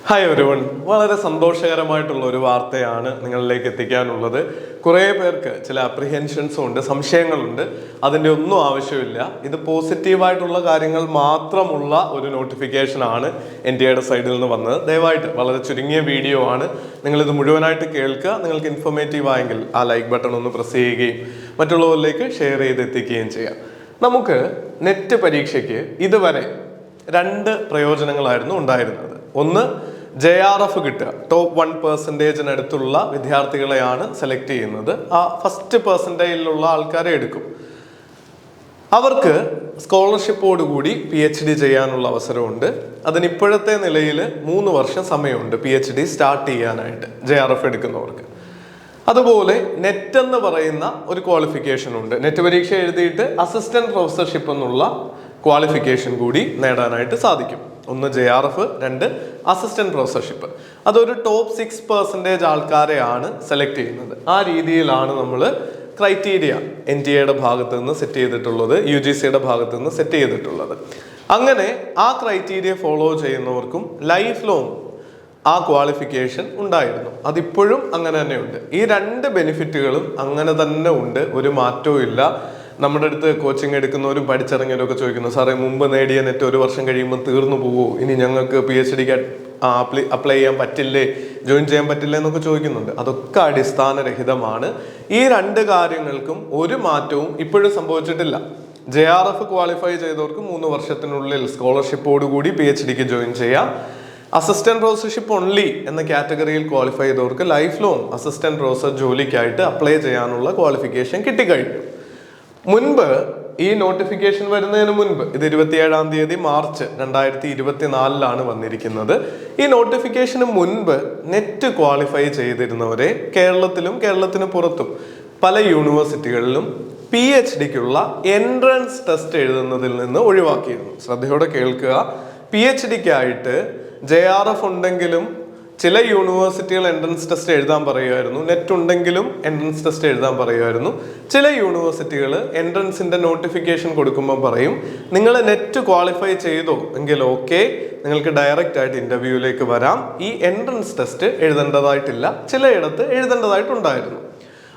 Hi everyone, വളരെ സന്തോഷകരമായിട്ടുള്ള ഒരു വാർത്തയാണ് നിങ്ങളിലേക്ക് എത്തിക്കാനുള്ളത്. കുറേ പേർക്ക് ചില അപ്രിഹെൻഷൻസും ഉണ്ട്, സംശയങ്ങളുണ്ട്. അതിൻ്റെ ഒന്നും ആവശ്യമില്ല. ഇത് പോസിറ്റീവായിട്ടുള്ള കാര്യങ്ങൾ മാത്രമുള്ള ഒരു നോട്ടിഫിക്കേഷനാണ് NTAയുടെ സൈഡിൽ നിന്ന് വന്നത്. ദയവായിട്ട് വളരെ ചുരുങ്ങിയ വീഡിയോ ആണ്, നിങ്ങളിത് മുഴുവനായിട്ട് കേൾക്കുക. നിങ്ങൾക്ക് ഇൻഫോർമേറ്റീവ് ആയെങ്കിൽ ആ ലൈക്ക് ബട്ടൺ ഒന്ന് പ്രസ് ചെയ്യുകയും മറ്റുള്ളവരിലേക്ക് ഷെയർ ചെയ്ത് എത്തിക്കുകയും ചെയ്യാം. നമുക്ക് നെറ്റ് പരീക്ഷയ്ക്ക് ഇതുവരെ 2 പ്രയോജനങ്ങളായിരുന്നു ഉണ്ടായിരുന്നത്. ഒന്ന്, JRF കിട്ടുക. ടോപ്പ് 1% അടുത്തുള്ള വിദ്യാർത്ഥികളെയാണ് സെലക്ട് ചെയ്യുന്നത്. ആ ഫസ്റ്റ് പെർസെൻറ്റേജിലുള്ള ആൾക്കാരെ എടുക്കും. അവർക്ക് സ്കോളർഷിപ്പോട് കൂടി PhD ചെയ്യാനുള്ള അവസരമുണ്ട്. അതിന് ഇപ്പോഴത്തെ നിലയിൽ 3 വർഷം സമയമുണ്ട് PhD സ്റ്റാർട്ട് ചെയ്യാനായിട്ട് JRF എടുക്കുന്നവർക്ക്. അതുപോലെ നെറ്റ് എന്ന് പറയുന്ന ഒരു ക്വാളിഫിക്കേഷൻ ഉണ്ട്. നെറ്റ് പരീക്ഷ എഴുതിയിട്ട് അസിസ്റ്റന്റ് പ്രൊഫസർഷിപ്പ് എന്നുള്ള ക്വാളിഫിക്കേഷൻ കൂടി നേടാനായിട്ട് സാധിക്കും. ഒന്ന് JRF, 2 അസിസ്റ്റന്റ് പ്രൊഫസർഷിപ്പ്. അതൊരു ടോപ്പ് 6% ആൾക്കാരെയാണ് സെലക്ട് ചെയ്യുന്നത്. ആ രീതിയിലാണ് നമ്മൾ ക്രൈറ്റീരിയ NTAയുടെ ഭാഗത്ത് നിന്ന് സെറ്റ് ചെയ്തിട്ടുള്ളത്, UGCയുടെ ഭാഗത്ത് നിന്ന് സെറ്റ് ചെയ്തിട്ടുള്ളത്. അങ്ങനെ ആ ക്രൈറ്റീരിയ ഫോളോ ചെയ്യുന്നവർക്കും ലൈഫ് ലോങ് ആ ക്വാളിഫിക്കേഷൻ ഉണ്ടായിരുന്നു. അതിപ്പോഴും അങ്ങനെ തന്നെ ഉണ്ട്. ഈ 2 ബെനിഫിറ്റുകളും അങ്ങനെ തന്നെ ഉണ്ട്, ഒരു മാറ്റവും ഇല്ല. നമ്മുടെ അടുത്ത് കോച്ചിങ് എടുക്കുന്നവരും പഠിച്ചിറങ്ങിയവരും ഒക്കെ ചോദിക്കുന്നു, സാറേ മുമ്പ് നേടിയ നെറ്റ് 1 വർഷം കഴിയുമ്പോൾ തീർന്നു പോവോ, ഇനി ഞങ്ങൾക്ക് PhDക്ക് അപ്ലൈ ചെയ്യാൻ പറ്റില്ലേ, ജോയിൻ ചെയ്യാൻ പറ്റില്ലേ എന്നൊക്കെ ചോദിക്കുന്നുണ്ട്. അതൊക്കെ അടിസ്ഥാനരഹിതമാണ്. ഈ 2 കാര്യങ്ങൾക്കും ഒരു മാറ്റവും ഇപ്പോഴും സംഭവിച്ചിട്ടില്ല. JRF ക്വാളിഫൈ ചെയ്തവർക്ക് 3 വർഷത്തിനുള്ളിൽ സ്കോളർഷിപ്പോടുകൂടി PhDക്ക് ജോയിൻ ചെയ്യാം. അസിസ്റ്റന്റ് പ്രൊഫസർഷിപ്പ് ഓൺലി എന്ന കാറ്റഗറിയിൽ ക്വാളിഫൈ ചെയ്തവർക്ക് ലൈഫ് ലോങ് അസിസ്റ്റന്റ് പ്രൊഫസർ ജോലിക്കായിട്ട് അപ്ലൈ ചെയ്യാനുള്ള ക്വാളിഫിക്കേഷൻ കിട്ടിക്കഴിഞ്ഞു. മുൻപ് ഈ നോട്ടിഫിക്കേഷൻ വരുന്നതിന് മുൻപ്, ഇത് 27-ാം തീയതി മാർച്ച് 2024 വന്നിരിക്കുന്നത്. ഈ നോട്ടിഫിക്കേഷന് മുൻപ് നെറ്റ് ക്വാളിഫൈ ചെയ്തിരുന്നവരെ കേരളത്തിലും കേരളത്തിന് പുറത്തും പല യൂണിവേഴ്സിറ്റികളിലും PhDക്കുള്ള എൻട്രൻസ് ടെസ്റ്റ് എഴുതുന്നതിൽ നിന്ന് ഒഴിവാക്കിയിരുന്നു. ശ്രദ്ധയോടെ കേൾക്കുക. PhDക്കായിട്ട് JRF ഉണ്ടെങ്കിലും ചില യൂണിവേഴ്സിറ്റികൾ എൻട്രൻസ് ടെസ്റ്റ് എഴുതാൻ പറയുമായിരുന്നു. നെറ്റ് ഉണ്ടെങ്കിലും എൻട്രൻസ് ടെസ്റ്റ് എഴുതാൻ പറയുമായിരുന്നു. ചില യൂണിവേഴ്സിറ്റികൾ എൻട്രൻസിന്റെ നോട്ടിഫിക്കേഷൻ കൊടുക്കുമ്പോൾ പറയും, നിങ്ങൾ നെറ്റ് ക്വാളിഫൈ ചെയ്തോ എങ്കിൽ ഓക്കെ, നിങ്ങൾക്ക് ഡയറക്റ്റ് ആയിട്ട് ഇന്റർവ്യൂവിലേക്ക് വരാം, ഈ എൻട്രൻസ് ടെസ്റ്റ് എഴുതേണ്ടതായിട്ടില്ല. ചിലയിടത്ത് എഴുതേണ്ടതായിട്ടുണ്ടായിരുന്നു.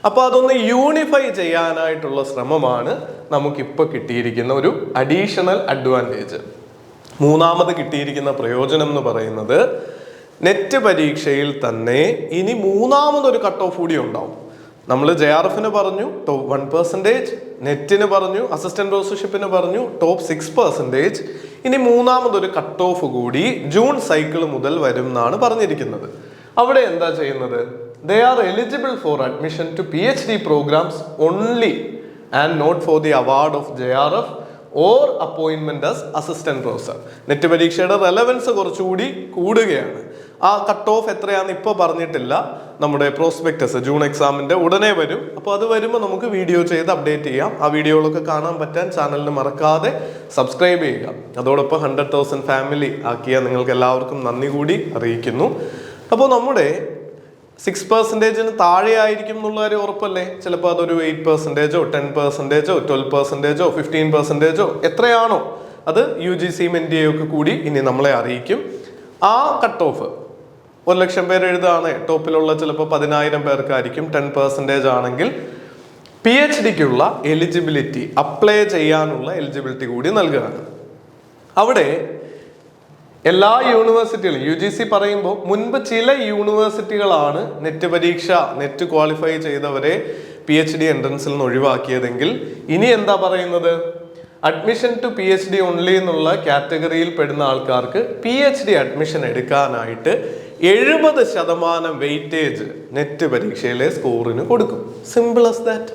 അപ്പോൾ അതൊന്ന് യൂണിഫൈ ചെയ്യാനായിട്ടുള്ള ശ്രമമാണ് നമുക്കിപ്പോൾ കിട്ടിയിരിക്കുന്ന ഒരു അഡീഷണൽ അഡ്വാൻറ്റേജ്. മൂന്നാമത് കിട്ടിയിരിക്കുന്ന പ്രയോജനം എന്ന് പറയുന്നത്, നെറ്റ് പരീക്ഷയിൽ തന്നെ ഇനി 3ാമതൊരു കട്ട് ഓഫ് കൂടി ഉണ്ടാവും. നമ്മൾ JRFന് പറഞ്ഞു ടോപ്പ് 1%, നെറ്റിന് പറഞ്ഞു, അസിസ്റ്റന്റ് പ്രൊഫസർഷിപ്പിന് പറഞ്ഞു ടോപ്പ് 6%. ഇനി 3ാമതൊരു കട്ട് ഓഫ് കൂടി ജൂൺ സൈക്കിൾ മുതൽ വരും എന്നാണ് പറഞ്ഞിരിക്കുന്നത്. അവിടെ എന്താ ചെയ്യുന്നത്? They are eligible for admission to PhD programmes only and not for the award of JRF or appointment as assistant professor. NET പരീക്ഷയുടെ റെലവൻസ് കുറച്ചുകൂടി കൂടുകയാണ്. ആ കട്ട് ഓഫ് എത്രയാണെന്ന് ഇപ്പോൾ പറഞ്ഞിട്ടില്ല. നമ്മുടെ പ്രോസ്പെക്ടസ് ജൂൺ എക്സാമിന്റെ ഉടനെ വരും. അപ്പോൾ അത് വരുമ്പോൾ നമുക്ക് വീഡിയോ ചെയ്ത് അപ്ഡേറ്റ് ചെയ്യാം. ആ വീഡിയോകളൊക്കെ കാണാൻ പറ്റാൻ ചാനലിന് മറക്കാതെ സബ്സ്ക്രൈബ് ചെയ്യുക. അതോടൊപ്പം 100,000 ഫാമിലി ആക്കിയ നിങ്ങൾക്ക് എല്ലാവർക്കും നന്ദി കൂടി അറിയിക്കുന്നു. അപ്പോൾ നമ്മുടെ 6%-ന് താഴെ ആയിരിക്കും എന്നുള്ള കാര്യം ഉറപ്പല്ലേ? ചിലപ്പോൾ അതൊരു 8%, 10%, 12%, 15% എത്രയാണോ അത് UGCയും NTA കൂടി ഇനി നമ്മളെ അറിയിക്കും. ആ കട്ട് ഓഫ് 1,00,000 പേര് എഴുതുകയാണ്, ടോപ്പിലുള്ള ചിലപ്പോൾ 10,000 പേർക്കായിരിക്കും. 10% ആണെങ്കിൽ PhDക്കുള്ള എലിജിബിലിറ്റി, അപ്ലൈ ചെയ്യാനുള്ള എലിജിബിലിറ്റി കൂടി നൽകുകയാണ്. അവിടെ എല്ലാ യൂണിവേഴ്സിറ്റികളും UGC പറയുമ്പോൾ മുൻപ് ചില യൂണിവേഴ്സിറ്റികളാണ് നെറ്റ് പരീക്ഷ, നെറ്റ് ക്വാളിഫൈ ചെയ്തവരെ PhD എൻട്രൻസിൽ നിന്ന് ഒഴിവാക്കിയതെങ്കിൽ ഇനി എന്താ പറയുന്നത്? അഡ്മിഷൻ ടു PhD ഓൺലി എന്നുള്ള കാറ്റഗറിയിൽ പെടുന്ന ആൾക്കാർക്ക് PhD അഡ്മിഷൻ എടുക്കാനായിട്ട് 70% വെയിറ്റേജ് നെറ്റ് പരീക്ഷയിലെ സ്കോറിന് കൊടുക്കും. Simple as that.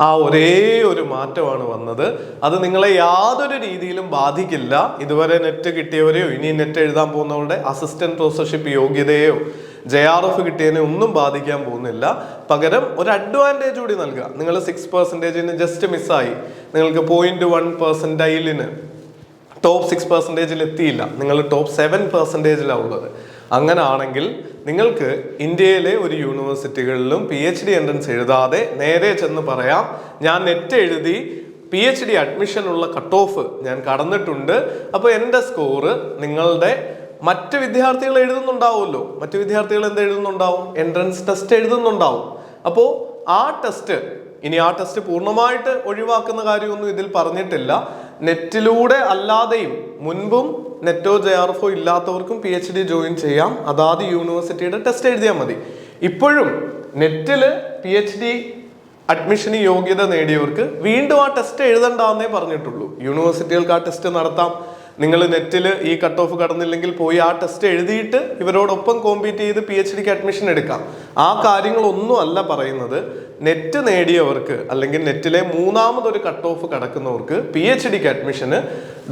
ആ ഒരേ ഒരു മാറ്റമാണ് വന്നത്. അത് നിങ്ങളെ യാതൊരു രീതിയിലും ബാധിക്കില്ല. ഇതുവരെ നെറ്റ് കിട്ടിയവരെയോ ഇനി നെറ്റ് എഴുതാൻ പോകുന്നവരുടെ അസിസ്റ്റന്റ് പ്രൊഫസർഷിപ്പ് യോഗ്യതയോ JRF കിട്ടിയതിനെ ഒന്നും ബാധിക്കാൻ പോകുന്നില്ല. പകരം ഒരു അഡ്വാൻറ്റേജ് കൂടി നൽകുക. നിങ്ങൾ 6%-ന് ജസ്റ്റ് മിസ്സായി, നിങ്ങൾക്ക് 0.1%-ന് ടോപ്പ് 6%-ൽ എത്തിയില്ല, നിങ്ങൾ ടോപ്പ് 7%-ലാണ് ഉള്ളത്. അങ്ങനെ ആണെങ്കിൽ നിങ്ങൾക്ക് ഇന്ത്യയിലെ ഒരു യൂണിവേഴ്സിറ്റികളിലും PhD എൻട്രൻസ് എഴുതാതെ നേരെ ചെന്ന് പറയാം, ഞാൻ നെറ്റ് എഴുതി PhD അഡ്മിഷൻ ഉള്ള കട്ട് ഓഫ് ഞാൻ കടന്നിട്ടുണ്ട്, അപ്പോൾ എൻ്റെ സ്കോറ് നിങ്ങളുടെ മറ്റ് വിദ്യാർത്ഥികൾ എഴുതുന്നുണ്ടാവുമല്ലോ. മറ്റു വിദ്യാർത്ഥികൾ എന്ത് എഴുതുന്നുണ്ടാവും? Entrance test എഴുതുന്നുണ്ടാവും. അപ്പോൾ ആ ടെസ്റ്റ് പൂർണ്ണമായിട്ട് ഒഴിവാക്കുന്ന കാര്യമൊന്നും ഇതിൽ പറഞ്ഞിട്ടില്ല. നെറ്റിലൂടെ അല്ലാതെയും മുൻപും നെറ്റോ JRF ഇല്ലാത്തവർക്കും PhD ജോയിൻ ചെയ്യാം. അതാത് യൂണിവേഴ്സിറ്റിയുടെ ടെസ്റ്റ് എഴുതിയാൽ മതി. ഇപ്പോഴും നെറ്റില് PhD അഡ്മിഷന് യോഗ്യത നേടിയവർക്ക് വീണ്ടും ആ ടെസ്റ്റ് എഴുതണ്ടെന്നേ പറഞ്ഞിട്ടുള്ളൂ. യൂണിവേഴ്സിറ്റികൾക്ക് ആ ടെസ്റ്റ് നടത്താം. നിങ്ങൾ നെറ്റിൽ ഈ കട്ട് ഓഫ് കടന്നില്ലെങ്കിൽ പോയി ആ ടെസ്റ്റ് എഴുതിയിട്ട് ഇവരോടൊപ്പം കോമ്പീറ്റ് ചെയ്ത് PhDക്ക് അഡ്മിഷൻ എടുക്കാം. ആ കാര്യങ്ങളൊന്നും അല്ല പറയുന്നത്. നെറ്റ് നേടിയവർക്ക് അല്ലെങ്കിൽ നെറ്റിലെ മൂന്നാമതൊരു കട്ട് ഓഫ് കടക്കുന്നവർക്ക് PhDക്ക് അഡ്മിഷന്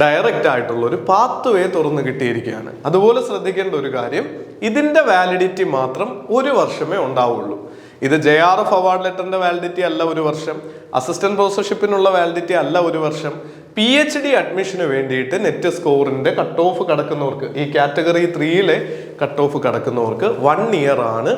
ഡയറക്റ്റ് ആയിട്ടുള്ള ഒരു പാത്ത് വേ തുറന്നു കിട്ടിയിരിക്കുകയാണ്. അതുപോലെ ശ്രദ്ധിക്കേണ്ട ഒരു കാര്യം, ഇതിന്റെ വാലിഡിറ്റി മാത്രം 1 വർഷമേ ഉണ്ടാവുള്ളൂ. ഇത് JRF അവാർഡ് ലെറ്ററിന്റെ വാലിഡിറ്റി അല്ല 1 വർഷം, അസിസ്റ്റന്റ് പ്രൊഫസർഷിപ്പിനുള്ള വാലിഡിറ്റി അല്ല 1 വർഷം. PhD അഡ്മിഷന് വേണ്ടിയിട്ട് നെറ്റ് സ്കോറിന്റെ കട്ട് ഓഫ് കടക്കുന്നവർക്ക്, ഈ കാറ്റഗറി 3 കട്ട് ഓഫ് കടക്കുന്നവർക്ക് 1 ഇയർ ആണ്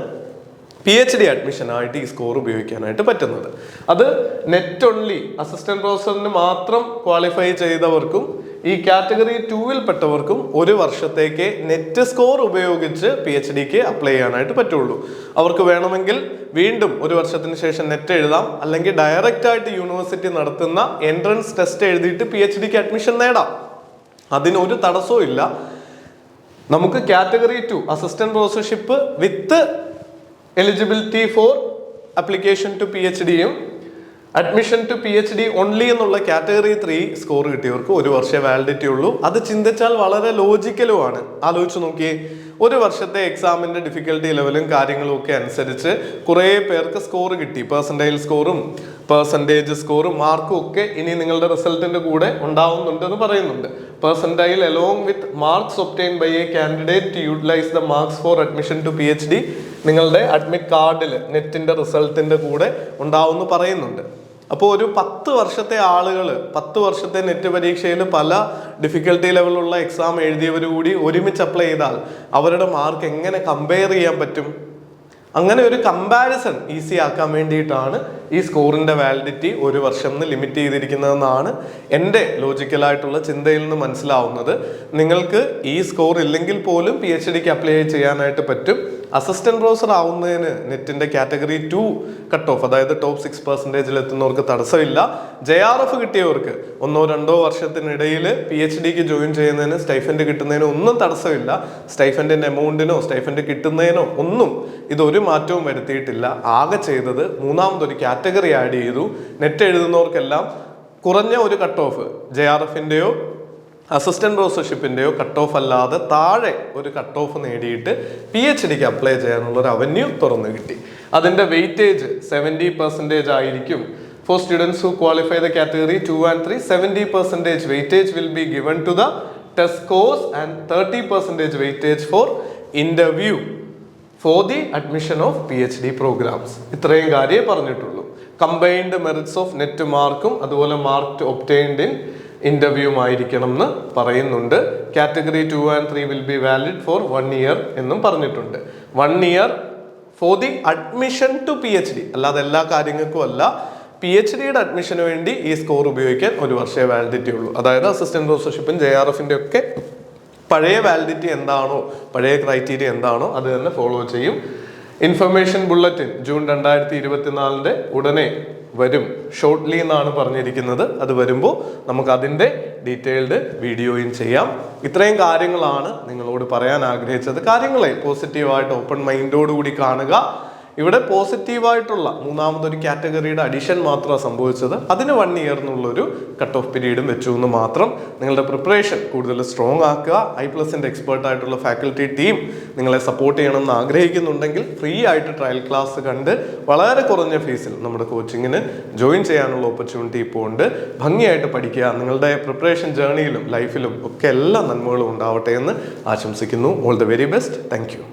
PhD അഡ്മിഷനായിട്ട് ഈ സ്കോർ ഉപയോഗിക്കാനായിട്ട് പറ്റുന്നത്. അത് നെറ്റ് ഓൺലി അസിസ്റ്റന്റ് പ്രൊഫസറിന് മാത്രം ക്വാളിഫൈ ചെയ്തവർക്കും ഈ കാറ്റഗറി 2 പെട്ടവർക്കും 1 വർഷത്തേക്ക് നെറ്റ് സ്കോർ ഉപയോഗിച്ച് PhDക്ക് അപ്ലൈ ചെയ്യാനായിട്ട് പറ്റുള്ളൂ. അവർക്ക് വേണമെങ്കിൽ വീണ്ടും 1 വർഷത്തിന് ശേഷം നെറ്റ് എഴുതാം, അല്ലെങ്കിൽ ഡയറക്റ്റ് ആയിട്ട് യൂണിവേഴ്സിറ്റി നടത്തുന്ന എൻട്രൻസ് ടെസ്റ്റ് എഴുതിയിട്ട് PhDക്ക് അഡ്മിഷൻ നേടാം. അതിനൊരു തടസ്സവും ഇല്ല. നമുക്ക് category 2 assistant professorship with eligibility for application to PhDയും അഡ്മിഷൻ ടു PhD ഓൺലി എന്നുള്ള കാറ്റഗറി 3 സ്കോർ കിട്ടിയവർക്ക് 1 വർഷമേ വാലിഡിറ്റി ഉള്ളൂ. അത് ചിന്തിച്ചാൽ വളരെ ലോജിക്കലുമാണ്. ആലോചിച്ച് നോക്കിയേ, 1 വർഷത്തെ എക്സാമിന്റെ ഡിഫിക്കൽട്ടി ലെവലും കാര്യങ്ങളും ഒക്കെ അനുസരിച്ച് കുറേ പേർക്ക് സ്കോർ കിട്ടി. പെർസെൻറ്റേജ് സ്കോറും മാർക്കും ഒക്കെ ഇനി നിങ്ങളുടെ റിസൾട്ടിന്റെ കൂടെ ഉണ്ടാവുന്നുണ്ടെന്ന് പറയുന്നുണ്ട്. Percentile along with marks obtained by a candidate to utilise the marks for admission to PhD നിങ്ങളുടെ അഡ്മിറ്റ് കാർഡിൽ നെറ്റിന്റെ റിസൾട്ടിന്റെ കൂടെ ഉണ്ടാവുമെന്ന് പറയുന്നുണ്ട്. അപ്പോൾ ഒരു 10 വർഷത്തെ ആളുകൾ 10 വർഷത്തെ നെറ്റ് പരീക്ഷയിൽ പല ഡിഫിക്കൽട്ടി ലെവലുള്ള എക്സാം എഴുതിയവർ കൂടി ഒരുമിച്ച് അപ്ലൈ ചെയ്താൽ അവരുടെ മാർക്ക് എങ്ങനെ കമ്പയർ ചെയ്യാൻ പറ്റും? അങ്ങനെ ഒരു കമ്പാരിസൺ ഈസി ആക്കാൻ വേണ്ടിയിട്ടാണ് ഈ സ്കോറിന്റെ വാലിഡിറ്റി 1 വർഷം ലിമിറ്റ് ചെയ്തിരിക്കുന്നതെന്നാണ് എൻ്റെ ലോജിക്കലായിട്ടുള്ള ചിന്തയിൽ നിന്ന് മനസ്സിലാവുന്നത്. നിങ്ങൾക്ക് ഈ സ്കോർ ഇല്ലെങ്കിൽ പോലും PhDക്ക് അപ്ലൈ ചെയ്യാനായിട്ട് പറ്റും. അസിസ്റ്റന്റ് പ്രൊഫസർ ആവുന്നതിന് നെറ്റിന്റെ കാറ്റഗറി 2 കട്ട് ഓഫ്, അതായത് ടോപ്പ് 6% എത്തുന്നവർക്ക് തടസ്സമില്ല. JRF കിട്ടിയവർക്ക് 1-2 വർഷത്തിനിടയിൽ PhDക്ക് ജോയിൻ ചെയ്യുന്നതിന് സ്റ്റൈഫൻഡ് കിട്ടുന്നതിനോ ഒന്നും തടസ്സമില്ല. സ്റ്റൈഫൻഡിന്റെ എമൗണ്ടിനോ സ്റ്റൈഫൻഡ് കിട്ടുന്നതിനോ ഒന്നും ഇതൊരു മാറ്റവും വരുത്തിയിട്ടില്ല. ആകെ ചെയ്തത് മൂന്നാമതൊരു കാറ്റഗറി ആഡ് ചെയ്തു. നെറ്റ് എഴുതുന്നവർക്കെല്ലാം കുറഞ്ഞ ഒരു കട്ട് ഓഫ്, JRFന്റെയോ അസിസ്റ്റന്റ് പ്രൊഫസർഷിപ്പിന്റെയോ കട്ട് ഓഫ് അല്ലാതെ താഴെ ഒരു കട്ട് ഓഫ് നേടിയിട്ട് PhDക്ക് അപ്ലൈ ചെയ്യാനുള്ള ഒരു അവന്യൂ തുറന്നു കിട്ടി. അതിന്റെ വെയിറ്റേജ് 70% ആയിരിക്കും. For students who qualify the category 2 and 3, 70% weightage will be given to the test scores and 30% weightage for interview for the admission of PhD programs. ഇത്രയും കാര്യമേ പറഞ്ഞിട്ടുള്ളൂ. കമ്പൈൻഡ് മെറിറ്റ്സ് ഓഫ് നെറ്റ് മാർക്കും അതുപോലെ mark obtained in interview ആയിരിക്കണം എന്ന് പറയുന്നുണ്ട്. Category 2 and 3 will be valid for 1 year എന്നും പറഞ്ഞിട്ടുണ്ട്. 1 year for the admission to PhD, അല്ലാതെ എല്ലാ കാര്യങ്ങൾക്കും അല്ല. PhDയുടെ അഡ്മിഷന് വേണ്ടി ഈ സ്കോർ ഉപയോഗിക്കാൻ 1 വർഷമേ വാലിഡിറ്റി ഉള്ളൂ. അതായത് അസിസ്റ്റന്റ് പ്രൊഫസർഷിപ്പും JRFന്റെ ഒക്കെ പഴയ വാലിഡിറ്റി എന്താണോ, പഴയ ക്രൈറ്റീരിയ എന്താണോ അത് തന്നെ ഫോളോ ചെയ്യും. ഇൻഫർമേഷൻ ബുള്ളറ്റിൻ ജൂൺ 2024 ഉടനെ വരും, ഷോർട്ട്ലി എന്നാണ് പറഞ്ഞിരിക്കുന്നത്. അത് വരുമ്പോൾ നമുക്ക് അതിൻ്റെ ഡീറ്റെയിൽഡ് വീഡിയോയും ചെയ്യാം. ഇത്രയും കാര്യങ്ങളാണ് നിങ്ങളോട് പറയാൻ ആഗ്രഹിച്ചത്. കാര്യങ്ങളെ പോസിറ്റീവായിട്ട് ഓപ്പൺ മൈൻഡോടുകൂടി കാണുക. ഇവിടെ പോസിറ്റീവായിട്ടുള്ള മൂന്നാമതൊരു കാറ്റഗറിയുടെ അഡീഷൻ മാത്രമാണ് സംഭവിച്ചത്. അതിന് 1 ഇയർ എന്നുള്ളൊരു കട്ട് ഓഫ് പീരീഡും വെച്ചു എന്ന് മാത്രം. നിങ്ങളുടെ പ്രിപ്പറേഷൻ കൂടുതൽ സ്ട്രോങ് ആക്കുക. i+ന്റെ എക്സ്പേർട്ട് ആയിട്ടുള്ള ഫാക്കൽറ്റി ടീം നിങ്ങളെ സപ്പോർട്ട് ചെയ്യണമെന്ന് ആഗ്രഹിക്കുന്നുണ്ടെങ്കിൽ ഫ്രീ ആയിട്ട് ട്രയൽ ക്ലാസ് കണ്ട് വളരെ കുറഞ്ഞ ഫീസിൽ നമ്മുടെ കോച്ചിങ്ങിന് ജോയിൻ ചെയ്യാനുള്ള ഓപ്പർച്യൂണിറ്റി ഇപ്പോൾ ഉണ്ട്. ഭംഗിയായിട്ട് പഠിക്കുക. നിങ്ങളുടെ പ്രിപ്പറേഷൻ ജേർണിയിലും ലൈഫിലും ഒക്കെ എല്ലാ നന്മകളും ഉണ്ടാവട്ടെ എന്ന് ആശംസിക്കുന്നു. All the very best. Thank you.